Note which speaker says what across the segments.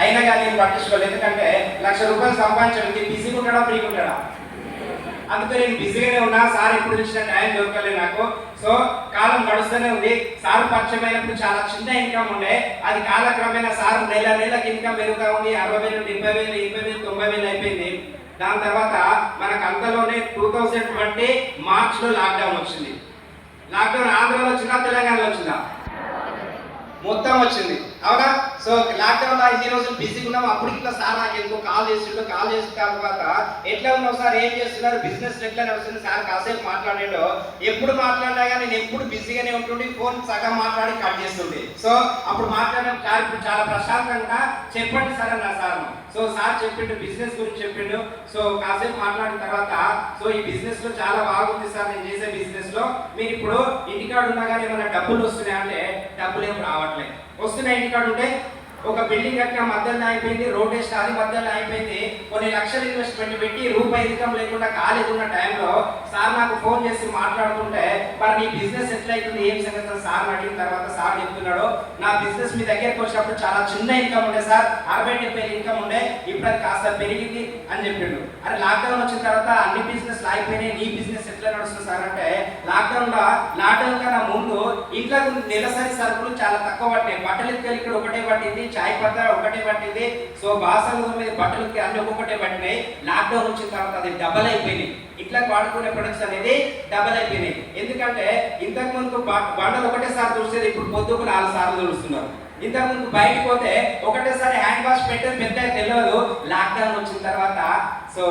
Speaker 1: అయినా కానీ నేను పట్టించుకోలేదు. ఎందుకంటే ₹1,00,000 సంపాదించడానికి బిజీగా ఉంటాడా ఫ్రీగా ఉంటాడా? అందుకే నేను బిజీగానే ఉన్నా. సార్ ఎప్పుడు ఇచ్చిన టైం దొరకలేదు నాకు. సో కాలం గడుస్తూనే ఉంది. సార్ పరిచయమైనప్పుడు చాలా చిన్న ఇన్కమ్ ఉండే, అది కాలక్రమేణా సార్ నెలకి ఇన్కమ్ పెరుగుతూ ఉంది. 60,000, 70,000, 80,000, 90,000 అయిపోయింది. దాని తర్వాత మనకు అంతలోనే 2020 మార్చిలో లాక్డౌన్ వచ్చింది. లాక్డౌన్ ఆంధ్రలో వచ్చిందా తెలంగాణలో వచ్చిందా? మొత్తం వచ్చింది, అవునా? సో లాక్డౌన్ లో 5 రోజులు బిజీగా ఉన్నాం. అప్పుడు ఇట్లా సార్ నాకు ఎందుకో కాల్ చేసిన తర్వాత ఎట్లా ఉన్నావు సార్, ఏం చేస్తున్నారు, బిజినెస్ ఎట్లా నడుస్తుంది సార్ కాసేపు మాట్లాడాడు. ఎప్పుడు మాట్లాడినా కానీ నేను ఎప్పుడు బిజీగానే ఉంటుండే, ఫోన్ సగం మాట్లాడి కట్ చేస్తుండే. సో అప్పుడు మాట్లాడిన సార్ ఇప్పుడు చాలా ప్రశాంతంగా చెప్పండి సార్ అన్న సార్. సో సార్ చెప్పిండు, బిజినెస్ గురించి చెప్పిండు. సో కాసేపు మాట్లాడిన తర్వాత సో ఈ బిజినెస్ లో చాలా బాగుంది సార్, నేను చేసే బిజినెస్ లో మీరు ఇప్పుడు ఇంటికాడ ఉన్నా కానీ ఏమైనా డబ్బులు వస్తున్నాయి అంటే డబ్బులు ఏం రావట్లేదు. వస్తున్నాయి ఇంటికాడ ఉంటే ఒక బిల్డింగ్ కట్టిన మధ్యలో అయిపోయింది, రోడ్ వేసిన అది మధ్యలో అయిపోయింది. కొన్ని లక్షలు ఇన్వెస్ట్మెంట్ పెట్టి రూపాయి ఇన్కమ్ లేకుండా ఖాళీగా ఉన్న టైంలో సార్ నాకు ఫోన్ చేసి మాట్లాడుతుంటే మరి నీ బిజినెస్ ఎట్లయితుంది ఏం సంగతి సార్ అడిగిన తర్వాత సార్ చెప్తున్నాడు, నా బిజినెస్ మీ దగ్గరకు వచ్చినప్పుడు చాలా చిన్న ఇన్కమ్ ఉండే సార్, 60-70 ఇన్కమ్ ఉండే, ఇప్పుడు అది కాస్త పెరిగింది అని చెప్పిండు. అరే లాక్డౌన్ వచ్చిన తర్వాత అన్ని బిజినెస్ ఆగిపోయినాయి, నీ బిజినెస్ ఎట్లా నడుస్తుంది సార్ అంటే లాక్డౌన్ కన్నా ముందు ఇంట్లో నెలసరి సరుకులు చాలా తక్కువ పట్టినాయి. బట్టలు ఎత్తుకెళ్ళి ఇక్కడ ఒకటే పట్టింది, చాయ్ పత్తా ఒకటే పట్టింది, సో బాసలు మీద బట్టలకి అన్ని ఒక్కొక్కటే పట్టినాయి. లాక్డౌన్ వచ్చిన తర్వాత అది డబల్ అయిపోయినాయి. ఇట్లా వాడుకునే ప్రొడక్ట్స్ అనేది డబల్ అయిపోయినాయి. ఎందుకంటే ఇంతకు ముందు బండలు ఒకటేసారి తుడిచేది, ఇప్పుడు పొద్దుకు 4 సార్లు తుడుస్తున్నారు. ఇంతకు ముందు బయటకు పోతే ఒకటేసారి హ్యాండ్ వాష్ పెట్టేది పెద్ద తెలియదు. లాక్డౌన్ వచ్చిన తర్వాత సో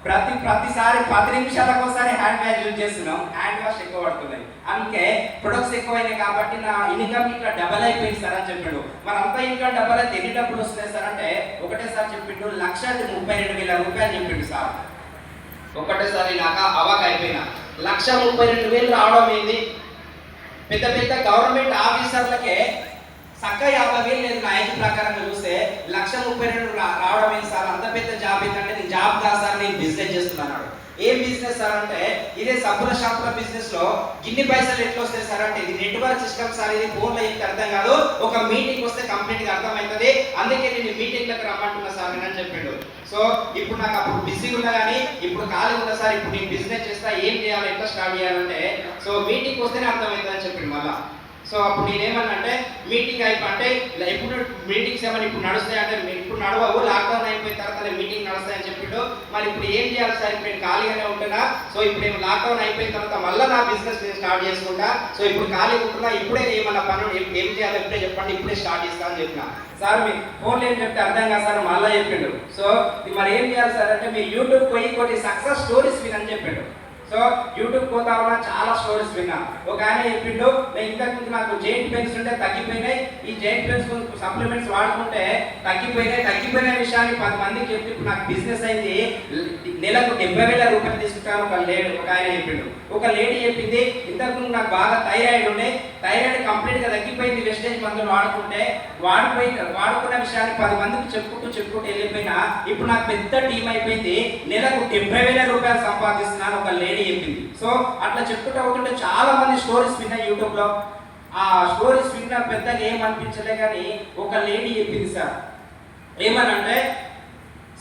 Speaker 1: ప్రతిసారి 10 నిమిషాలకు ఒకసారి హ్యాండ్ వాష్ యూజ్ చేస్తున్నాం, హ్యాండ్ వాష్ ఎక్కువ పడుతున్నాయి. అందుకే ప్రొడక్ట్స్ ఎక్కువైనాయి కాబట్టి నా ఇన్కమ్ ఇట్లా డబల్ అయిపోయింది సార్ అని చెప్పాడు. మరి అంత ఇన్కమ్ డబల్ అయితే ఎన్ని డబ్బులు వస్తున్నాయి సార్ అంటే ఒకటేసారి చెప్పిండు, ₹1,32,000 చెప్పిండు సార్. ఒకటేసారి నాకు అవాక్ అయిపోయినా. ₹1,32,000 రావడం ఏంది? పెద్ద పెద్ద గవర్నమెంట్ ఆఫీసర్లకే చక్క 50,000 లేదు నా ఐటీ ప్రకారంగా చూస్తే, ₹1,32,000 రావడం ఏంటి సార్, అంత పెద్ద జాబ్ ఏంటంటే నేను జాబ్ కాదు సార్, నేను బిజినెస్ చేస్తున్నాను. ఏం బిజినెస్ సార్ అంటే ఇదే సబ్బుల షాపుల బిజినెస్ లో ఇన్ని పైసలు ఎట్లా వస్తాయి సార్ అంటే ఇది నెట్వర్క్ సిస్టమ్ సార్, ఇది ఫోన్లో ఏంటి అర్థం కాదు, ఒక మీటింగ్ వస్తే కంప్లీట్ గా అర్థమవుతుంది, అందుకే నేను మీటింగ్లకు రమ్మంటున్నా సార్ అని చెప్పాడు. సో ఇప్పుడు నాకు అప్పుడు బిజీగా ఉన్నా కానీ ఇప్పుడు ఖాళీ ఉన్నా సార్, ఇప్పుడు నేను బిజినెస్ చేస్తా, ఏం చేయాలి, ఎట్లా స్టార్ట్ చేయాలంటే సో మీటింగ్ వస్తేనే అర్థమవుతుంది అని చెప్పాడు మళ్ళా. సో అప్పుడు నేనేమన్నా అంటే మీటింగ్ అంటే ఎప్పుడు మీటింగ్స్ ఏమైనా ఇప్పుడు నడుస్తాయి అంటే ఇప్పుడు నడవవు, లాక్డౌన్ అయిపోయిన తర్వాత మీటింగ్ నడుస్తాయని చెప్పిండు. మరి ఇప్పుడు ఏం చేయాలి సార్, ఇప్పుడు నేను ఖాళీగానే ఉంటున్నా, సో ఇప్పుడు నేను లాక్డౌన్ అయిపోయిన తర్వాత మళ్ళీ నా బిజినెస్ నేను స్టార్ట్ చేసుకుంటా, సో ఇప్పుడు ఖాళీగా ఉంటున్నా, ఇప్పుడే ఏమన్నా పనులు ఏం చేయాలి ఇప్పుడే చెప్పండి, ఇప్పుడే స్టార్ట్ చేస్తా అని చెప్పిన. సార్ మీ ఫోన్లో ఏం చెప్తే అర్థం కాదు సార్ మళ్ళీ చెప్పిండు. సో మరి ఏం చేయాలి సార్ అంటే మీరు యూట్యూబ్ పోయి కొన్ని సక్సెస్ స్టోరీస్ వినని చెప్పిండు. సో యూట్యూబ్ పోతా ఉన్నా చాలా స్టోరీస్ విన్నా. ఒక ఆయన చెప్పిండు, నేను ఇంతకు ముందు నాకు జాయింట్ పెయిన్స్ ఉంటే తగ్గిపోయినాయి, ఈ జాయింట్ పెయిన్స్ సప్లిమెంట్స్ వాడుకుంటే తగ్గిపోయిన విషయాన్ని 10 మందికి చెప్తే ఇప్పుడు నాకు బిజినెస్ అయింది, నెలకు ₹70,000 తీసుకుంటాను ఒక ఆయన చెప్పిండు. ఒక లేడీ చెప్పింది, ఇంతకు ముందు నాకు బాగా థైరాయిడ్ ఉండే, థైరాయిడ్ కంప్లీట్ గా తగ్గిపోయింది వెస్టేజ్ మందులు వాడుకున్న విషయాన్ని 10 మందికి చెప్పుకుంటూ వెళ్ళిపోయినా ఇప్పుడు నాకు పెద్ద టీం అయిపోయింది, నెలకు ₹70,000 సంపాదిస్తున్నాను ఒక లేడీ చెప్పింది. సో అట్లా చెప్పుకుంటూ అవుతుంటే చాలా మంది స్టోరీస్ విన్నా యూట్యూబ్ లో. ఆ స్టోరీస్ విన్నా పెద్దగా ఏమనిపించలే కానీ ఒక లేడీ చెప్పింది సార్, ఏమనంటే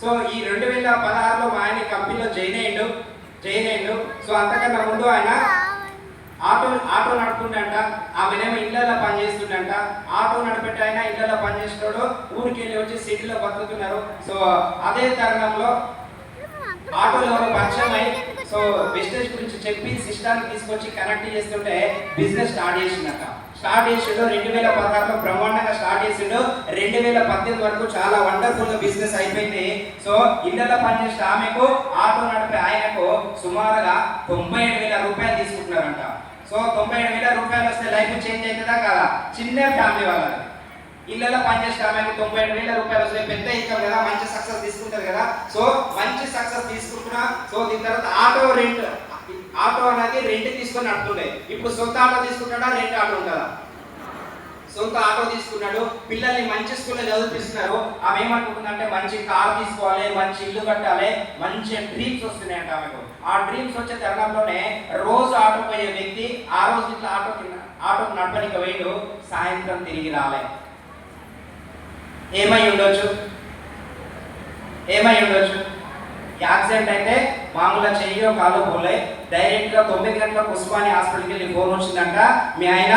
Speaker 1: సో ఈ 2016లో మా ఆయన కంపెనీలో జాయిన్ అయ్యిండు. సో అంతకన్నా ముందు ఆయన ఆటో నడుపుతుండంట, ఆమెనేమో ఇళ్లలో పనిచేస్తుండంట. ఆటో నడిపెట్టి ఆయన ఇళ్లలో పనిచేస్తున్నాడు, ఊరికి వెళ్ళి వచ్చి సిటీలో బతుకుతున్నారు. సో అదే తరుణంలో ఆటోలో పరిచయం అయి సో బిజినెస్ గురించి చెప్పి సిస్టాన్ని తీసుకొచ్చి కనెక్ట్ చేస్తుంటే బిజినెస్ స్టార్ట్ చేసిండు. 2016లో బ్రహ్మాండంగా స్టార్ట్ చేసిండు. 2018 వరకు చాలా వండర్ఫుల్ గా బిజినెస్ అయిపోయింది. సో ఇళ్లలో పనిచేసే ఆమెకు ఆటో నడిపే ఆయనకు సుమారుగా ₹97,000 తీసుకుంటున్నారంట. సో ₹97,000 వస్తే లైఫ్ చేంజ్ అవుతుందా కాదా? చిన్న ఫ్యామిలీ వాళ్ళది ఇళ్లలో పనిచేసే ఆమెకు ₹97,000 వస్తే పెద్ద ఇన్కమ్ కదా, మంచి సక్సెస్ తీసుకుంటారు కదా. సో మంచి సక్సెస్ తీసుకుంటున్నా. సో దీని తర్వాత ఆటో అనేది రెంట్ తీసుకొని నడుపుతుండే. ఇప్పుడు సొంత ఆటో తీసుకుంటాడా, రెంట్ ఆటో ఉంటుందా? సొంత ఆటో తీసుకున్నాడు. పిల్లల్ని మంచి స్కూల్లో చదివిస్తున్నారు. ఆమె ఏమనుకుంటుందంటే మంచి కార్ తీసుకోవాలి, మంచి ఇల్లు కట్టాలి, మంచి డ్రీమ్స్ వస్తున్నాయంట ఆమెకు. ఆ డ్రీమ్స్ వచ్చే తరుణంలోనే రోజు ఆటో పోయే వ్యక్తి ఆ రోజు ఇట్లా ఆటో నడపడానికి పోయిండు, సాయంత్రం తిరిగి రాలే. ఏమై ఉండొచ్చు? ఏమై ఉండొచ్చు? యాక్సిడెంట్ అయితే మామూలుగా చెయ్యో కాలో పోలే, డైరెక్ట్గా 9 గంటలకు ఉస్మానియా హాస్పిటల్కి వెళ్ళి ఫోన్ వచ్చిందంట, మీ ఆయన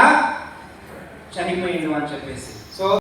Speaker 1: చనిపోయిండు అని చెప్పేసి.